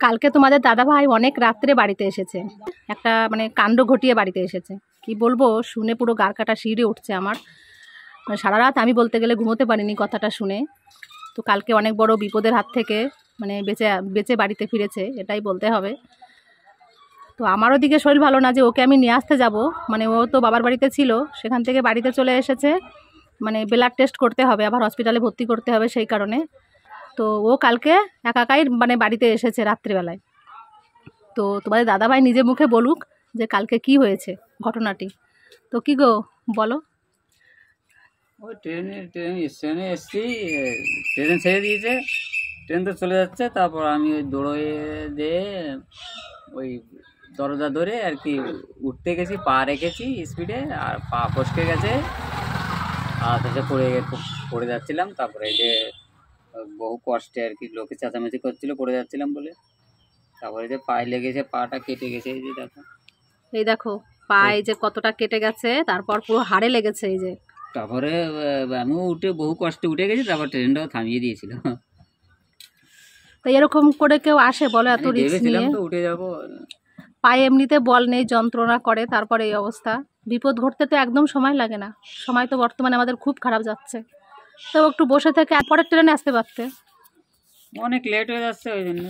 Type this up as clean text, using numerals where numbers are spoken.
কালকে তোমাদের দাদা ভাই অনেক রাত্রে বাড়িতে এসেছে, একটা মানে কাণ্ড ঘটিয়ে বাড়িতে এসেছে। কি বলবো, শুনে পুরো গার কাটা শিউরে উঠছে আমার। সারা রাত আমি বলতে গেলে ঘুমোতে পারিনি কথাটা শুনে। তো কালকে অনেক বড় বিপদের হাত থেকে মানে বেঁচে বাড়িতে ফিরেছে, এটাই বলতে হবে। তো আমার ওদিকে শরীর ভালো না যে ওকে আমি নিয়ে আসতে যাব, মানে ও তো বাবার বাড়িতে ছিল, সেখান থেকে বাড়িতে চলে এসেছে, মানে ব্লাড টেস্ট করতে হবে, আবার হসপিটালে ভর্তি করতে হবে সেই কারণে। তো ও কালকে একাই মানে বাড়িতে এসেছে রাত্রিবেলায়। তো তোমাদের দাদাভাই নিজে মুখে বলুক যে কালকে কি হয়েছে ঘটনাটি। তো কি গো বলো। ওই স্টেশনে এসছি, ট্রেন ছেড়ে দিয়েছে, ট্রেন তো চলে যাচ্ছে। তারপর আমি ওই দৌড়ে দিয়ে ওই দরজা ধরে আর কি উঠতে গেছি, পা রেখেছি স্পিডে, আর পা ফসকে গেছে, আর হচ্ছে পড়ে যাচ্ছিলাম। তারপরে এই যে বহু কষ্টে আর কি লোকে চেঁচামেচি করছিল পড়ে যাচ্ছিলাম বলে। তারপরে যে পায়ে লেগেছে, পাটা কেটে গেছে, এই যে দেখো। এই দেখো পায়ে যে কতটা কেটে গেছে, তারপর পুরো হাড়ে লেগেছে এই যে। তারপরে আমিও উঠে বহু কষ্টে উঠে গেছি, তারপর ট্রেনটাও থামিয়ে দিয়েছিল। তো এরকম করে কেউ আসে বলো এত রিস্ক ভেবেছিলাম নিয়ে? তো উঠে যাবো। পায়ে এমনিতে বল নেই, যন্ত্রণা করে, তারপরে এই অবস্থা। বিপদ ঘটতে তো একদম সময় লাগে না, সময় তো বর্তমানে আমাদের খুব খারাপ যাচ্ছে। তো একটু বসে থেকে পরের ট্রেনে আসতে পারতে। অনেক লেট হয়ে যাচ্ছে ওই জন্য।